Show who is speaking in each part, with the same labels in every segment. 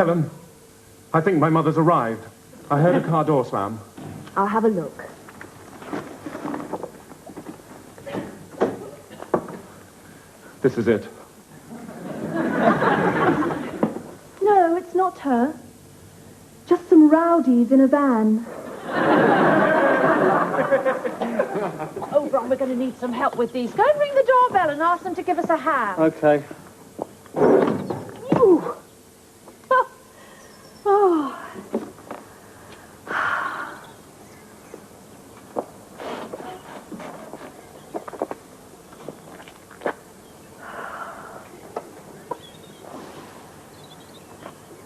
Speaker 1: Helen, I think my mother's arrived. I heard a car door slam.
Speaker 2: I'll have a look.
Speaker 1: This is it.
Speaker 2: No, it's not her. Just some rowdies in a van.
Speaker 3: Oh, Ron, we're going to need some help with these. Go and ring the doorbell and ask them to give us a hand.
Speaker 4: Okay.
Speaker 3: Ooh. Oh.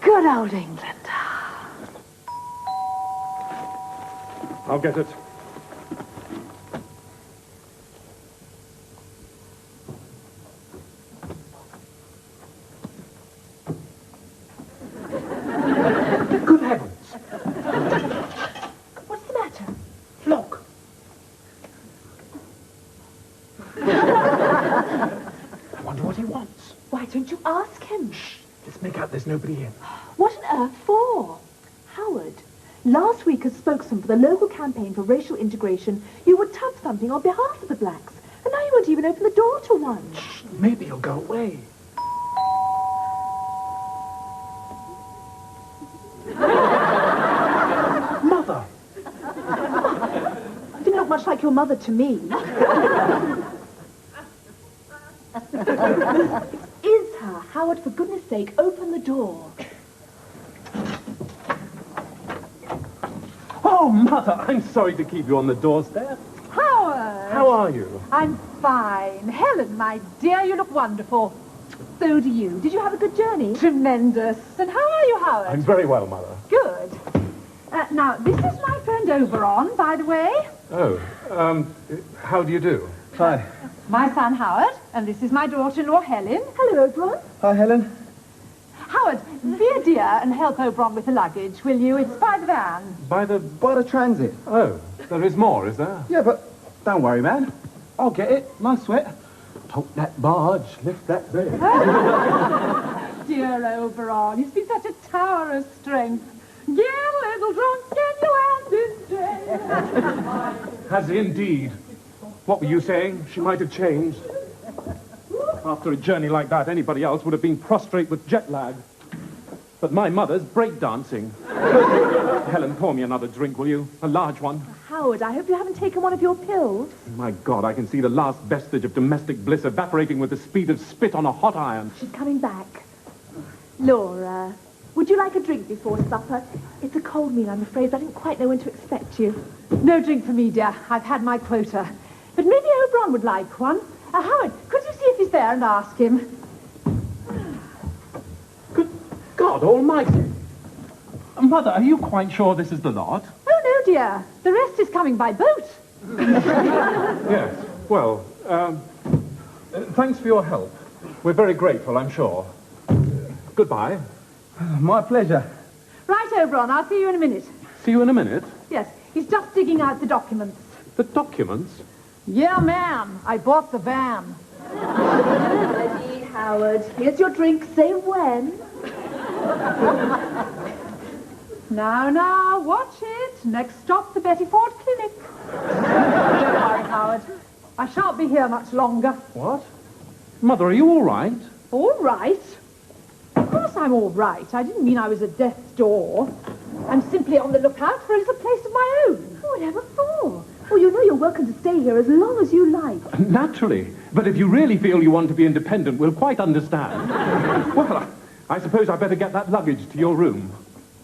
Speaker 3: Good old England.
Speaker 1: I'll get it.
Speaker 4: Good heavens.
Speaker 2: What's the matter?
Speaker 4: Look. I wonder what he wants.
Speaker 2: Why don't you ask him?
Speaker 4: Shh. Let's make out there's nobody in.
Speaker 2: What on earth for? Howard, last week as spokesman for the local campaign for racial integration, you were tough something on behalf of the blacks. And now you won't even open the door to one.
Speaker 4: Shh. Maybe he'll go away. Mother.
Speaker 2: Didn't look much like your mother to me. Is her. Howard, for goodness sake, open the door.
Speaker 1: Oh, Mother, I'm sorry to keep you on the doorstep.
Speaker 3: Howard!
Speaker 1: How are you?
Speaker 3: I'm fine. Helen, my dear, you look wonderful.
Speaker 2: So do you. Did you have a good journey?
Speaker 3: Tremendous. And how are you, Howard?
Speaker 1: I'm very well, Mother.
Speaker 3: Good. Now, this is my friend Oberon, by the way.
Speaker 1: Oh, how do you do?
Speaker 4: Hi.
Speaker 3: My son, Howard. And this is my daughter-in-law, Helen.
Speaker 2: Hello, Oberon.
Speaker 4: Hi, Helen.
Speaker 3: Howard, be a dear and help Oberon with the luggage, will you? It's by the van.
Speaker 1: By the...
Speaker 4: By the transit.
Speaker 1: Oh, there is more, is there?
Speaker 4: Yeah, but don't worry, man. I'll get it. No sweat. Tote that barge, lift that bed.
Speaker 3: Dear Oberon, he's been such a tower of strength. Get a little drunk and you have this day.
Speaker 1: Has indeed. What were you saying? She might have changed. After a journey like that, anybody else would have been prostrate with jet lag. But my mother's breakdancing. Helen, pour me another drink, will you? A large one.
Speaker 2: Howard, I hope you haven't taken one of your pills.
Speaker 1: My God, I can see the last vestige of domestic bliss evaporating with the speed of spit on a hot iron.
Speaker 2: She's coming back. Laura, would you like a drink before supper? It's a cold meal, I'm afraid, but I didn't quite know when to expect you.
Speaker 3: No drink for me, dear. I've had my quota. But maybe Oberon would like one. Howard, could you see if he's there and ask him?
Speaker 1: Good God almighty. Mother, are you quite sure this is the lot?
Speaker 3: Oh, no, dear. The rest is coming by boat.
Speaker 1: Yes. Well, thanks for your help. We're very grateful, I'm sure. Goodbye.
Speaker 4: My pleasure.
Speaker 3: Right, Oberon, I'll see you in a minute.
Speaker 1: See you in a minute.
Speaker 3: Yes, he's just digging out the documents.
Speaker 1: The documents?
Speaker 3: Yeah, ma'am. I bought the van.
Speaker 2: Ready, Howard. Here's your drink. Say when.
Speaker 3: Now, watch it. Next stop, the Betty Ford Clinic. Don't worry, Howard. I shan't be here much longer.
Speaker 1: What? Mother, are you all right?
Speaker 3: All right? Of course I'm all right. I didn't mean I was at death's door. I'm simply on the lookout for a little place of my own.
Speaker 2: Whatever for? Well, you know you're welcome to stay here as long as you like.
Speaker 1: Naturally. But if you really feel you want to be independent, we'll quite understand. Well, I suppose I'd better get that luggage to your room.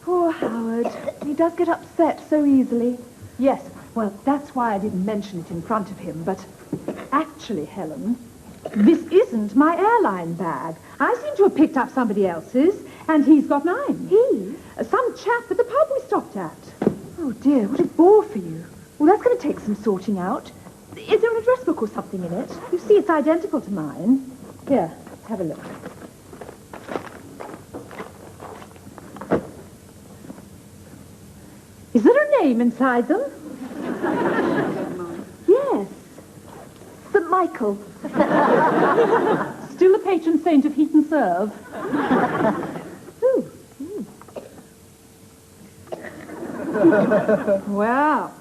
Speaker 2: Poor Howard. He does get upset so easily.
Speaker 3: Yes, well, that's why I didn't mention it in front of him. But actually, Helen, this isn't my airline bag. I seem to have picked up somebody else's, and he's got mine.
Speaker 2: He?
Speaker 3: Some chap at the pub we stopped at.
Speaker 2: Oh, dear, what a bore for you. Well, that's going to take some sorting out. Is there an address book or something in it?
Speaker 3: You see, it's identical to mine. Here, let's have a look. Is there a name inside them?
Speaker 2: Yes. St. Michael.
Speaker 3: Still a patron saint of heat and serve.
Speaker 2: Ooh.
Speaker 3: Well,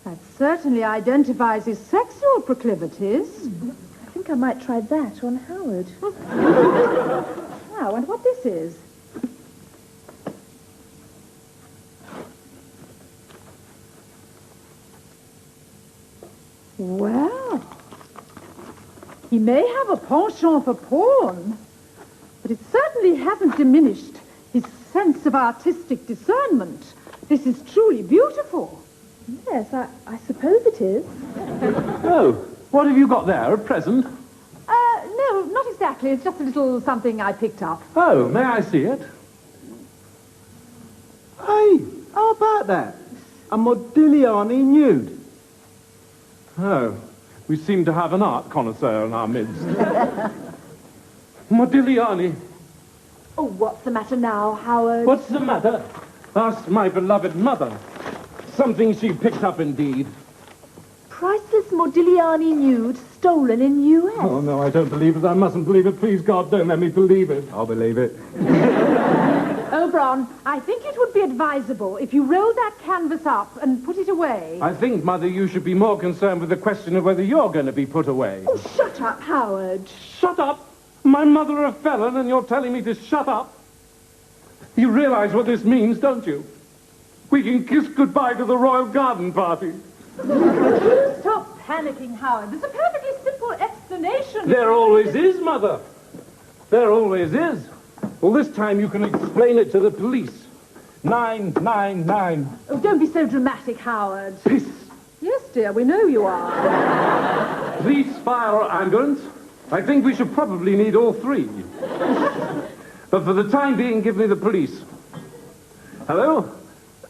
Speaker 3: that certainly identifies his sexual proclivities.
Speaker 2: I think I might try that on Howard.
Speaker 3: Now, I wonder what this is. Well, he may have a penchant for porn, but it certainly hasn't diminished his sense of artistic discernment. This is truly beautiful.
Speaker 2: Yes, I suppose it is.
Speaker 1: Oh, what have you got there? A present?
Speaker 3: No, not exactly. It's just a little something I picked up.
Speaker 1: Oh, may I see it?
Speaker 5: Hey, how about that? A Modigliani nude.
Speaker 1: Oh, we seem to have an art connoisseur in our midst. Modigliani.
Speaker 2: Oh, what's the matter now, Howard?
Speaker 1: What's the matter? Ask my beloved mother. Something she picked up indeed.
Speaker 2: Priceless Modigliani nude stolen in U.S.
Speaker 1: Oh, no, I don't believe it. I mustn't believe it. Please, God, don't let me believe it.
Speaker 5: I'll believe it.
Speaker 3: Oberon, I think it would be advisable if you rolled that canvas up and put it away.
Speaker 1: I think, Mother, you should be more concerned with the question of whether you're going to be put away.
Speaker 2: Oh, shut up, Howard.
Speaker 1: Shut up! My mother a felon, and you're telling me to shut up? You realize what this means, don't you? We can kiss goodbye to the royal garden party.
Speaker 3: Stop panicking, Howard. There's a perfectly simple explanation.
Speaker 1: There always is, Mother. There always is. Well, this time you can explain it to the police. 999.
Speaker 3: Oh, don't be so dramatic, Howard.
Speaker 1: Piss.
Speaker 3: Yes, dear, we know you are.
Speaker 1: Police, fire, or ambulance. I think we should probably need all three. But for the time being, give me the police. Hello?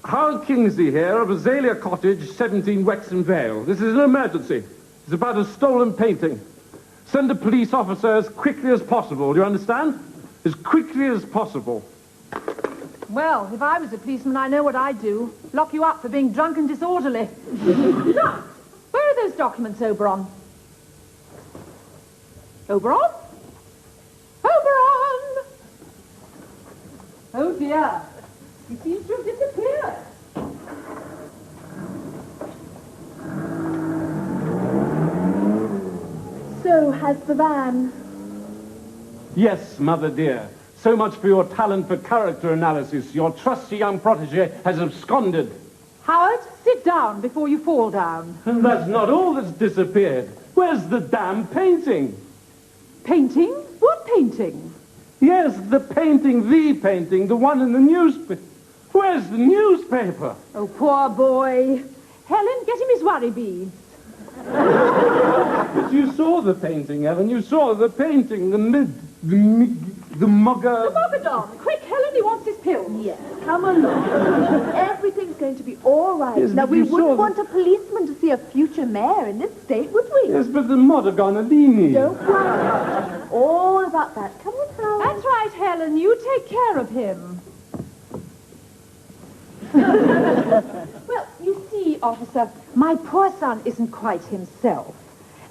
Speaker 1: Howard Kingsley here of Azalea Cottage, 17 Wexham Vale. This is an emergency. It's about a stolen painting. Send a police officer as quickly as possible. Do you understand? As quickly as possible.
Speaker 3: Well, if I was a policeman, I know what I'd do. Lock you up for being drunk and disorderly. Now, where are those documents, Oberon? Oberon? Oberon! Oh, dear. He seems to have disappeared.
Speaker 2: So has the van.
Speaker 1: Yes, Mother dear. So much for your talent for character analysis. Your trusty young protege has absconded.
Speaker 3: Howard, sit down before you fall down.
Speaker 1: And that's not all that's disappeared. Where's the damn painting?
Speaker 3: Painting? What painting?
Speaker 1: Yes, the painting, the one in the newspaper. Where's the newspaper?
Speaker 3: Oh, poor boy. Helen, get him his worry beads.
Speaker 1: But you saw the painting, Ellen. You saw the painting, the mugger.
Speaker 3: The Mogadon. Quick, Helen, he wants his pills.
Speaker 2: Yes, come along. Everything's going to be all right.
Speaker 1: Yes,
Speaker 2: now,
Speaker 1: but
Speaker 2: we
Speaker 1: you saw
Speaker 2: wouldn't
Speaker 1: the-
Speaker 2: want a policeman to see a future mayor in this state, would we?
Speaker 1: Yes, but the Modagonalini.
Speaker 2: Don't worry. All about that. Come on, Howard.
Speaker 3: That's right, Helen. You take care of him. Well, you see, officer, my poor son isn't quite himself.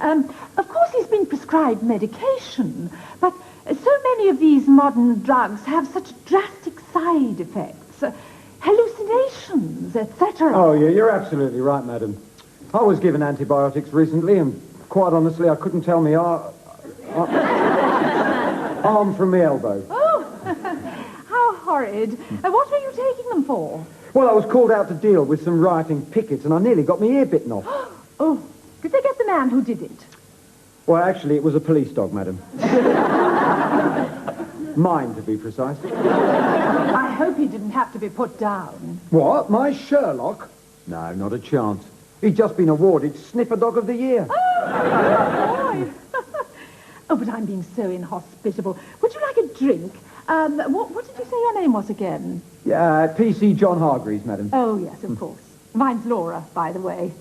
Speaker 3: Of course, he's been prescribed medication, but so many of these modern drugs have such drastic side effects, hallucinations, etc.
Speaker 5: Oh, yeah, you're absolutely right, madam. I was given antibiotics recently, and quite honestly, I couldn't tell me arm from the elbow.
Speaker 3: Oh, how horrid. What were you taking them for?
Speaker 5: Well, I was called out to deal with some rioting pickets, and I nearly got my ear bitten off.
Speaker 3: Oh, did they get the man who did it?
Speaker 5: Well, actually, it was a police dog, madam. Mine, to be precise.
Speaker 3: I hope he didn't have to be put down.
Speaker 5: What? My Sherlock? No, not a chance. He'd just been awarded Sniffer Dog of the Year.
Speaker 3: Oh, oh, but I'm being so inhospitable. Would you like a drink? What did you say your name was again?
Speaker 5: Yeah, PC John Hargreaves, madam.
Speaker 3: Oh, yes, of course. Mine's Laura, by the way.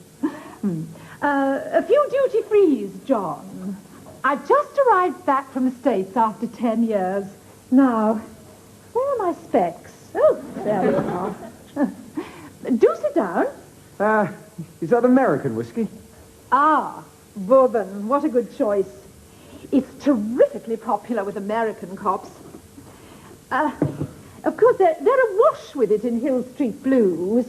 Speaker 3: A few duty-frees, John. I've just arrived back from the States after 10 years. Now, where are my specs? Oh, there we are. Do sit down.
Speaker 5: Is that American whiskey?
Speaker 3: Ah, Bourbon. What a good choice. It's terrifically popular with American cops. Of course, they're awash with it in Hill Street Blues.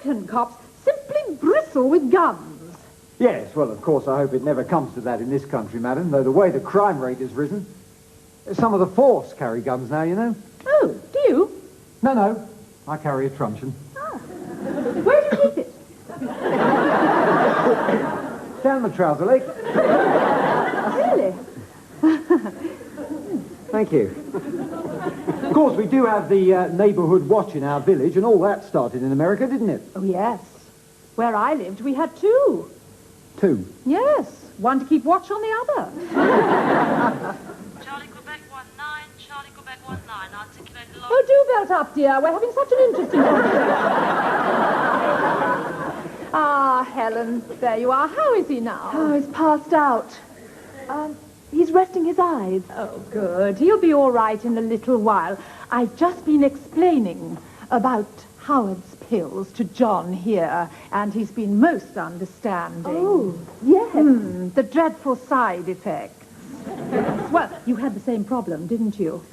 Speaker 3: American cops simply bristle with guns.
Speaker 5: Yes, well, of course, I hope it never comes to that in this country, madam, though the way the crime rate has risen. Some of the force carry guns now, you know.
Speaker 3: Oh, do you?
Speaker 5: No, I carry a truncheon.
Speaker 3: Where do you keep it?
Speaker 5: Down the trouser leg.
Speaker 3: Really?
Speaker 5: Thank you. Of course, we do have the neighbourhood watch in our village, and all that started in America, didn't it?
Speaker 3: Oh, yes. Where I lived, we had two.
Speaker 5: Two.
Speaker 3: Yes, one to keep watch on the other.
Speaker 6: Charlie Quebec 19, Charlie Quebec 19, articulate long...
Speaker 3: Oh, do belt up, dear. We're having such an interesting conversation. Ah, Helen, there you are. How is he now?
Speaker 2: Oh, he's passed out. He's resting his eyes.
Speaker 3: Oh, good. He'll be all right in a little while. I've just been explaining about Howard's pills to John here, and he's been most understanding.
Speaker 2: Oh, yes.
Speaker 3: The dreadful side effects. Yes. Well, you had the same problem, didn't you?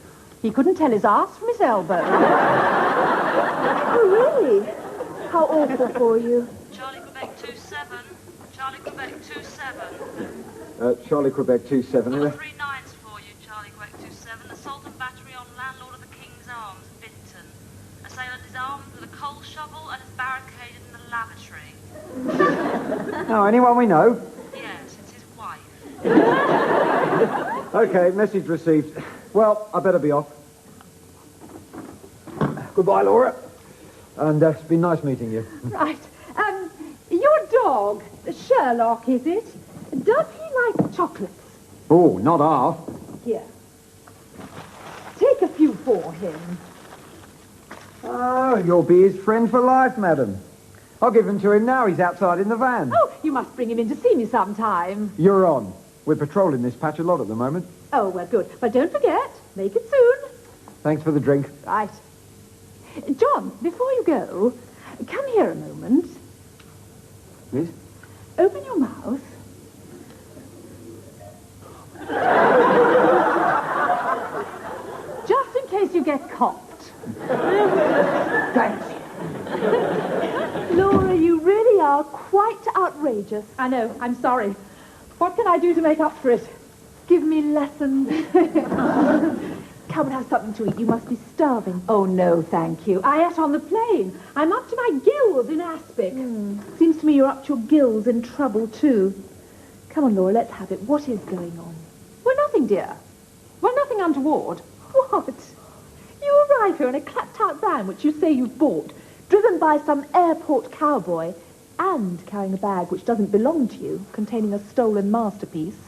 Speaker 3: He couldn't tell his arse from his elbow.
Speaker 2: Oh, really? How awful for you.
Speaker 6: Charlie Quebec 27, Charlie Quebec 27.
Speaker 5: Charlie Quebec 27,
Speaker 6: Got
Speaker 5: is
Speaker 6: three nines for you, Charlie Quebec 27. Assault and battery on landlord of the King's Arms, Binton. Assailant is armed with a coal shovel and is barricaded in the lavatory.
Speaker 5: Oh, anyone we know?
Speaker 6: Yes, it's his wife.
Speaker 5: Okay, message received. Well, I better be off. Goodbye, Laura. And it's been nice meeting you.
Speaker 3: Right. Your dog, Sherlock, is it? Does he like chocolates?
Speaker 5: Oh, not half.
Speaker 3: Here. Take a few for him.
Speaker 5: Oh, you'll be his friend for life, madam. I'll give them to him now. He's outside in the van.
Speaker 3: Oh, you must bring him in to see me sometime.
Speaker 5: You're on. We're patrolling this patch a lot at the moment.
Speaker 3: Oh, well, good. But don't forget, make it soon.
Speaker 5: Thanks for the drink.
Speaker 3: Right. John, before you go, come here a moment.
Speaker 5: Yes?
Speaker 3: Open your mouth. Just in case you get copped.
Speaker 5: Thanks.
Speaker 2: Laura, you really are quite outrageous.
Speaker 3: I know, I'm sorry. What can I do to make up for it?
Speaker 2: Give me lessons. Come and have something to eat. You must be starving.
Speaker 3: Oh, no, thank you. I ate on the plane. I'm up to my gills in aspic.
Speaker 2: Seems to me you're up to your gills in trouble, too. Come on, Laura, let's have it. What is going on?
Speaker 3: Well, nothing, dear. Well, nothing untoward.
Speaker 2: What? You arrive here in a clapped-out van which you say you've bought, driven by some airport cowboy, and carrying a bag which doesn't belong to you, containing a stolen masterpiece.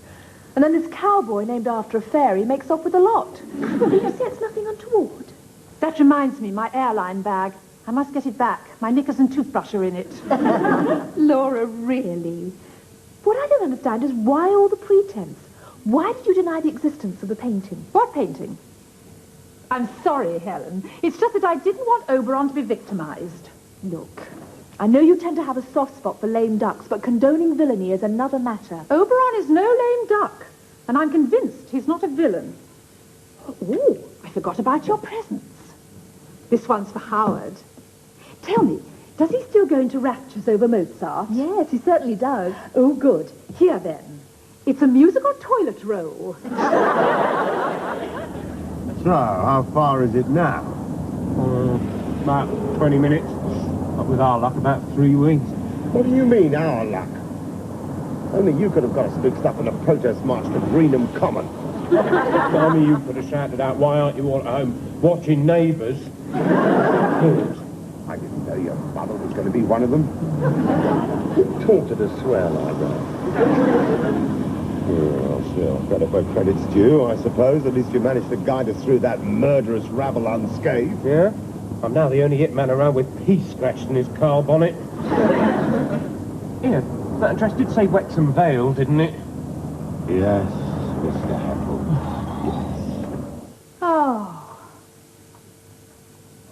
Speaker 2: And then this cowboy, named after a fairy, makes off with a lot. Well, you say it's nothing untoward.
Speaker 3: That reminds me, my airline bag. I must get it back. My knickers and toothbrush are in it.
Speaker 2: Laura, really? What I don't understand is why all the pretense? Why did you deny the existence of the painting?
Speaker 3: What painting? I'm sorry, Helen. It's just that I didn't want Oberon to be victimized.
Speaker 2: Look, I know you tend to have a soft spot for lame ducks, but condoning villainy is another matter.
Speaker 3: Oberon is no lame duck, and I'm convinced he's not a villain. Oh, I forgot about your presents. This one's for Howard. Tell me, does he still go into raptures over Mozart?
Speaker 2: Yes, he certainly does.
Speaker 3: Oh, good. Here, then. It's a musical toilet roll.
Speaker 7: So, how far is it now?
Speaker 4: About 20 minutes. But with our luck, about 3 weeks.
Speaker 7: What do you mean, our luck? Only you could have got us mixed up in a protest march to Greenham Common.
Speaker 4: Tommy, you could have shouted out, why aren't you all at home watching Neighbours?
Speaker 7: I didn't know your mother was going to be one of them. Who taught her to swear like that? Well, sure, credit where credit's due, I suppose. At least you managed to guide us through that murderous rabble unscathed.
Speaker 4: Yeah? I'm now the only hitman around with peace scratched in his car bonnet. Yeah, that address did say Wexham Vale, didn't it?
Speaker 7: Yes, Mr. Heppel. Yes.
Speaker 3: Oh.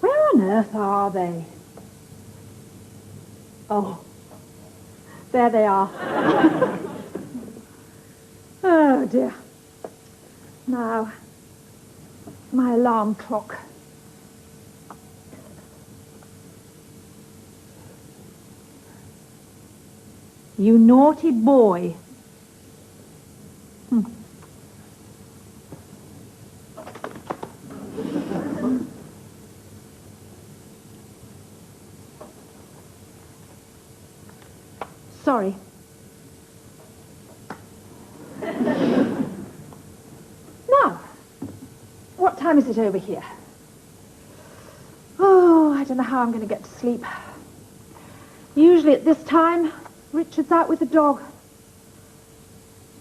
Speaker 3: Where on earth are they? Oh. There they are. Oh, dear. Now, my alarm clock. You naughty boy. Sorry. Now, what time is it over here? Oh, I don't know how I'm going to get to sleep. Usually at this time, Richard's out with the dog.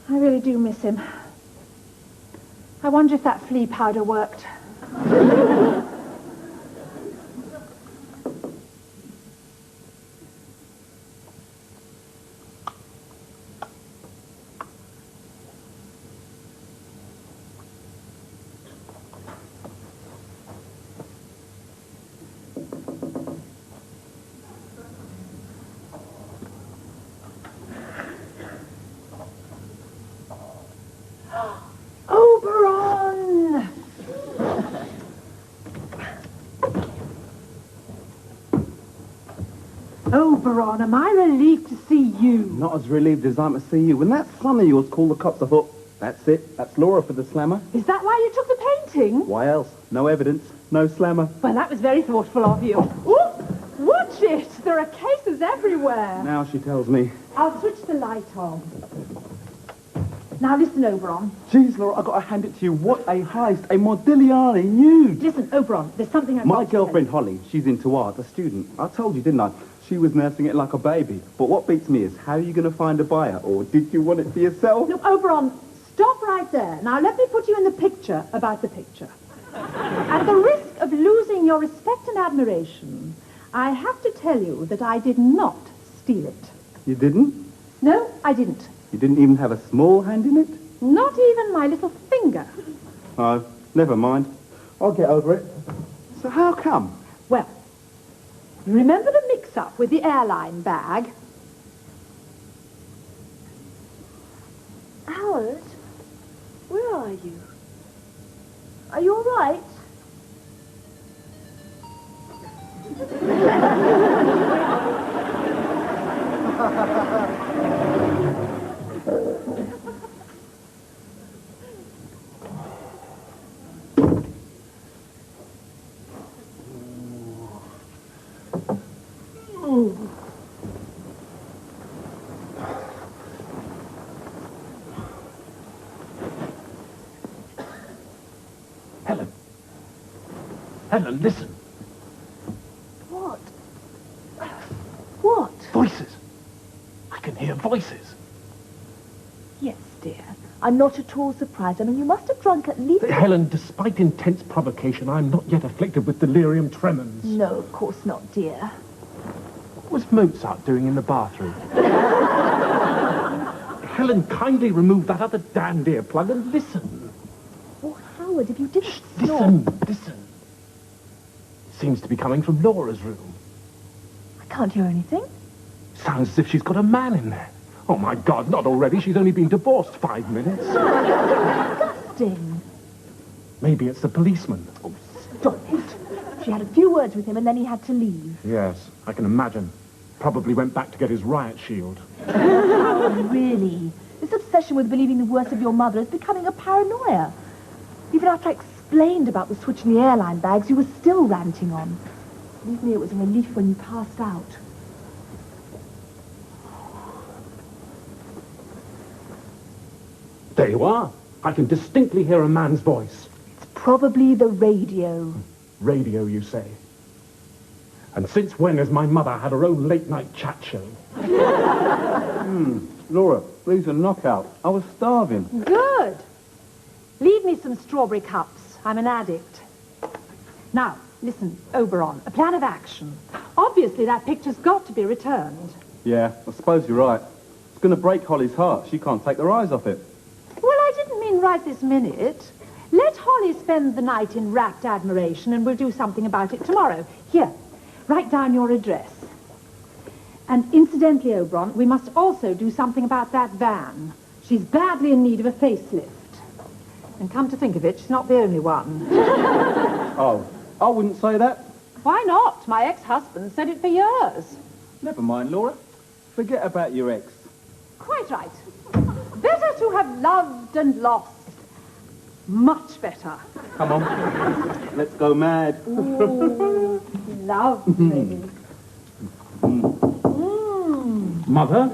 Speaker 3: I really do miss him. I wonder if that flea powder worked. Oberon! Oberon, am I relieved to see you?
Speaker 4: Not as relieved as I'm to see you. When that son of yours called the cops, I thought, that's it. That's Laura for the slammer.
Speaker 3: Is that why you took the painting?
Speaker 4: Why else? No evidence. No slammer.
Speaker 3: Well, that was very thoughtful of you. Ooh, watch it! There are cases everywhere.
Speaker 4: Now she tells me.
Speaker 3: I'll switch the light on. Now listen, Oberon.
Speaker 4: Jeez, Laura, I've got to hand it to you. What a heist. A Modigliani nude.
Speaker 3: Listen, Oberon, there's something I'm
Speaker 4: My girlfriend, Holly, she's into art, a student. I told you, didn't I? She was nursing it like a baby. But what beats me is, how are you going to find a buyer? Or did you want it for yourself?
Speaker 3: Look, Oberon, stop right there. Now let me put you in the picture about the picture. At the risk of losing your respect and admiration, I have to tell you that I did not steal it.
Speaker 4: You didn't?
Speaker 3: No, I didn't.
Speaker 4: You didn't even have a small hand in it?
Speaker 3: Not even my little finger.
Speaker 4: Oh, never mind. I'll get over it. So how come?
Speaker 3: Well, you remember the mix-up with the airline bag?
Speaker 2: Howard, where are you? Are you all right?
Speaker 1: Helen. Helen, listen.
Speaker 2: What? What?
Speaker 1: Voices. I can hear voices.
Speaker 2: Yes, dear. I'm not at all surprised. I mean, you must have drunk at least...
Speaker 1: Helen, despite intense provocation, I'm not yet afflicted with delirium tremens.
Speaker 2: No, of course not, dear.
Speaker 1: What was Mozart doing in the bathroom? Helen, kindly remove that other damned earplug and listen.
Speaker 2: Oh, Howard, if you didn't snort...
Speaker 1: Listen. Seems to be coming from Laura's room.
Speaker 2: I can't hear anything.
Speaker 1: Sounds as if she's got a man in there. Oh, my God, not already. She's only been divorced 5 minutes.
Speaker 2: Disgusting.
Speaker 1: Maybe it's the policeman.
Speaker 2: Oh, stop it. She had a few words with him and then he had to leave.
Speaker 1: Yes, I can imagine. Probably went back to get his riot shield.
Speaker 2: Oh, really? This obsession with believing the worst of your mother is becoming a paranoia. Even after I explained about the switch in the airline bags, you were still ranting on. Believe me, it was a relief when you passed out.
Speaker 1: There you are. I can distinctly hear a man's voice.
Speaker 2: It's probably the radio.
Speaker 1: Radio, you say? And since when has my mother had her own late-night chat show?
Speaker 4: Laura, please a knockout. I was starving.
Speaker 3: Good. Leave me some strawberry cups. I'm an addict. Now, listen, Oberon, a plan of action. Obviously, that picture's got to be returned.
Speaker 4: Yeah, I suppose you're right. It's going to break Holly's heart. She can't take her eyes off it.
Speaker 3: Well, I didn't mean right this minute. Let Holly spend the night in rapt admiration and we'll do something about it tomorrow. Here, write down your address. And incidentally, Oberon, we must also do something about that van. She's badly in need of a facelift. And come to think of it, she's not the only one.
Speaker 4: Oh, I wouldn't say that.
Speaker 3: Why not? My ex-husband said it for years.
Speaker 4: Never mind, Laura. Forget about your ex.
Speaker 3: Quite right. Better to have loved and lost. Much better.
Speaker 1: Come on.
Speaker 4: Let's go mad.
Speaker 3: Ooh, lovely.
Speaker 1: Mother?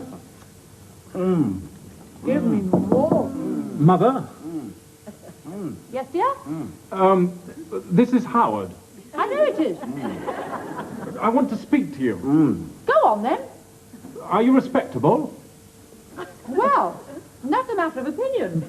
Speaker 3: Give me more.
Speaker 1: Mother?
Speaker 3: Yes, dear?
Speaker 1: This is Howard.
Speaker 3: I know it is.
Speaker 1: I want to speak to you.
Speaker 3: Go on, then.
Speaker 1: Are you respectable?
Speaker 3: Well, that's a matter of opinion.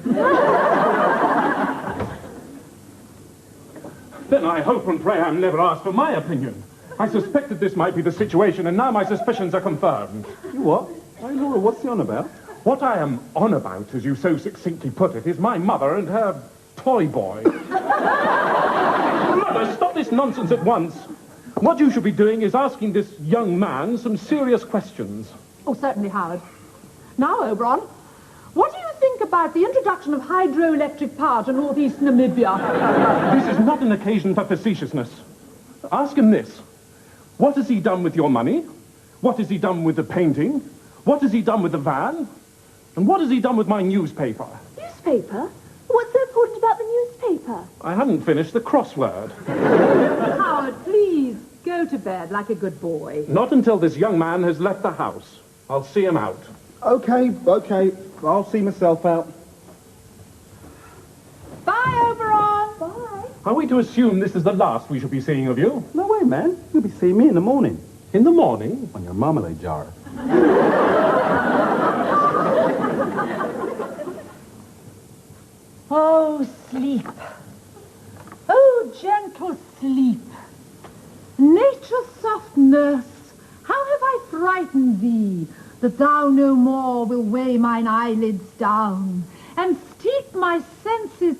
Speaker 1: Then I hope and pray I'm never asked for my opinion. I suspected this might be the situation, and now my suspicions are confirmed.
Speaker 4: You what? Hey, Laura, what's he on about?
Speaker 1: What I am on about, as you so succinctly put it, is my mother and her toy boy. Mother, stop this nonsense at once. What you should be doing is asking this young man some serious questions.
Speaker 3: Oh, certainly, Howard. Now, Oberon, what do you think about the introduction of hydroelectric power to northeast Namibia?
Speaker 1: This is not an occasion for facetiousness. Ask him this. What has he done with your money? What has he done with the painting? What has he done with the van? And what has he done with my newspaper?
Speaker 2: Newspaper? What's so important about the newspaper?
Speaker 1: I hadn't finished the crossword.
Speaker 3: Howard, please, go to bed like a good boy.
Speaker 1: Not until this young man has left the house. I'll see him out.
Speaker 4: Okay. I'll see myself out.
Speaker 3: Bye, Oberon.
Speaker 2: Bye.
Speaker 1: Are we to assume this is the last we shall be seeing of you?
Speaker 4: No way, man. You'll be seeing me in the morning.
Speaker 1: In the morning?
Speaker 4: On your marmalade jar.
Speaker 3: Oh, sleep. Oh, gentle sleep. Nature's soft nurse, how have I frightened thee, that thou no more will weigh mine eyelids down, and steep my senses...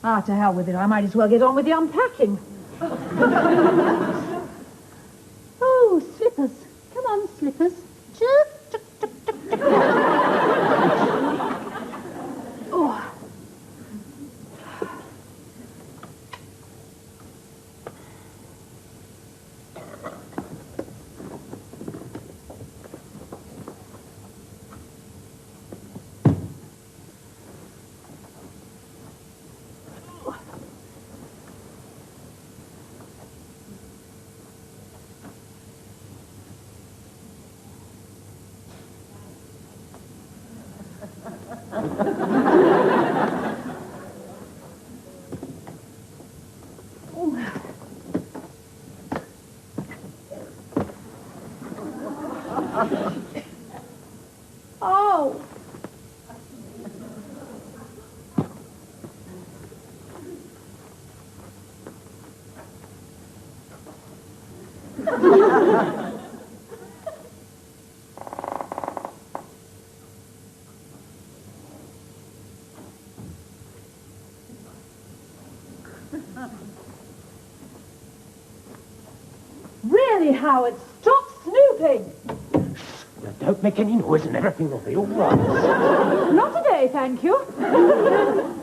Speaker 3: Ah, to hell with it, I might as well get on with the unpacking.
Speaker 2: Oh, slippers. Come on, slippers. Chirp, tick, tick, tick, tick.
Speaker 3: Oh. Oh. Really, Howard, stop snooping.
Speaker 8: Now, don't make any noise and everything will be all right.
Speaker 3: Not today, thank you.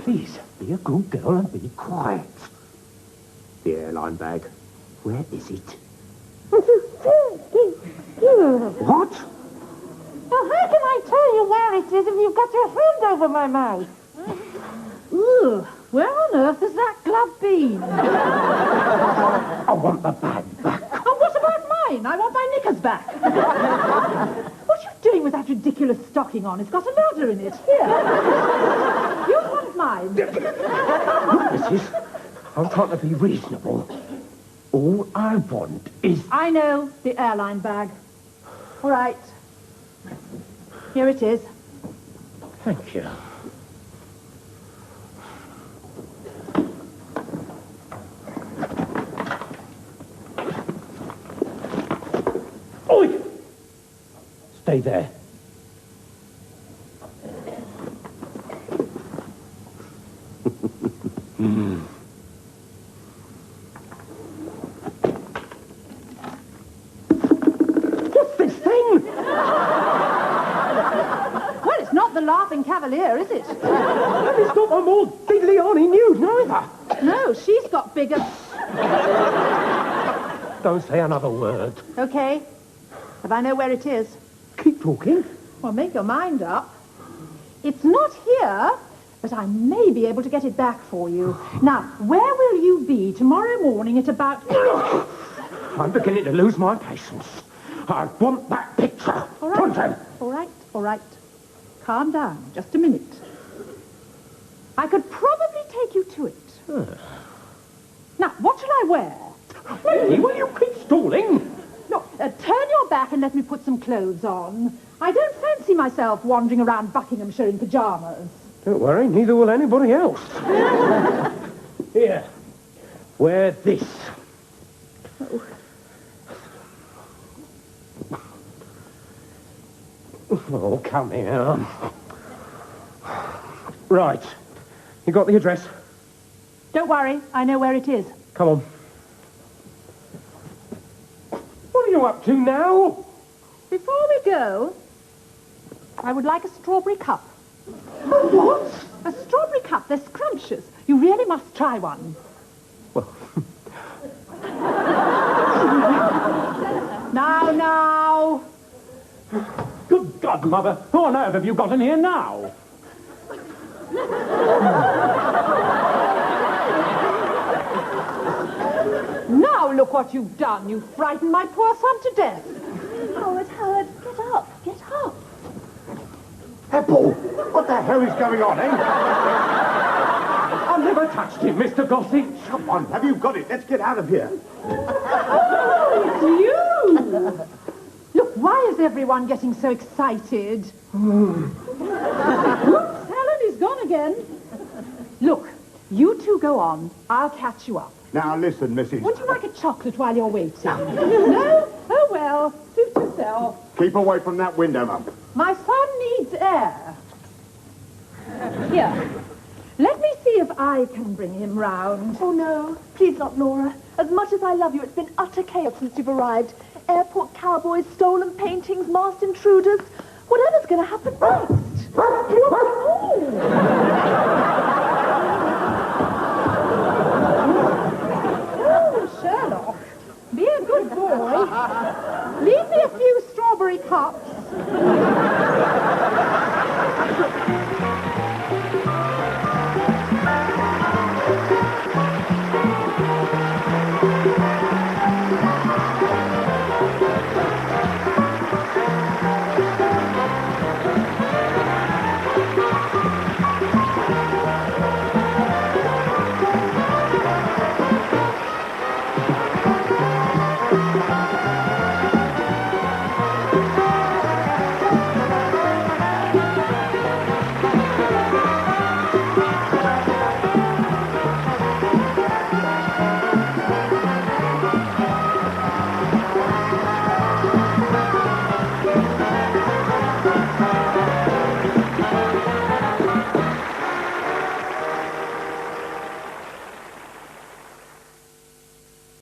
Speaker 8: Please, be a good girl and be quiet. The airline bag. Where is it? What?
Speaker 3: Well, how can I tell you where it is if you've got your hand over my mouth? Ooh, where on earth has that glove been?
Speaker 8: I want the bag back.
Speaker 3: And what about mine? I want my knickers back. What are you doing with that ridiculous stocking on? It's got a ladder in it. Here. You want mine.
Speaker 8: Look, missus, I'm trying to be reasonable. All I want is...
Speaker 3: I know, the airline bag. All right. Here it is.
Speaker 8: Thank you. Oi! Stay there. What's this thing?
Speaker 3: Well, it's not the Laughing Cavalier, is it?
Speaker 8: And it's not a more diddly-onny nude, neither.
Speaker 3: No, she's got bigger...
Speaker 8: Don't say another word.
Speaker 3: Okay, but I know where it is.
Speaker 8: Keep talking.
Speaker 3: Well, make your mind up. It's not here, but I may be able to get it back for you. Now, where will you be tomorrow morning at about...
Speaker 8: I'm beginning to lose my patience. I want that picture.
Speaker 3: All right. All right. Calm down. Just a minute. I could probably take you to it. Now, what shall I wear?
Speaker 8: Lady, will you keep stalling?
Speaker 3: Look, turn your back and let me put some clothes on. I don't fancy myself wandering around Buckinghamshire in pyjamas.
Speaker 8: Don't worry, neither will anybody else. Here, wear this. Oh, come here. Right. You got the address?
Speaker 3: Don't worry, I know where it is.
Speaker 8: Come on. What are you up to now?
Speaker 3: Before we go, I would like a strawberry cup.
Speaker 8: What?
Speaker 3: A strawberry cup, they're scrumptious. You really must try one.
Speaker 8: Well...
Speaker 3: Now.
Speaker 1: Good God, Mother. Who on earth have you got in here now?
Speaker 3: Now look what you've done. You've frightened my poor son to death.
Speaker 2: Howard, get up. Get up.
Speaker 7: Apple, what the hell is going on, eh?
Speaker 1: I never touched him, Mr. Gossip.
Speaker 7: Come on, have you got it? Let's get out of here.
Speaker 3: You! Look, why is everyone getting so excited? Oops, Helen is gone again. Look, you two go on. I'll catch you up.
Speaker 7: Now listen, Mrs.
Speaker 3: Would you like a chocolate while you're waiting? No? Oh, well, suit yourself.
Speaker 7: Keep away from that window, Mum.
Speaker 3: My son needs air. Here, let me see if I can bring him round.
Speaker 2: Oh, no. Please not, Laura. As much as I love you, it's been utter chaos since you've arrived. Airport cowboys, stolen paintings, masked intruders. Whatever's going to happen next?
Speaker 3: Oh, Sherlock, be a good boy. Leave me a few strawberry cups.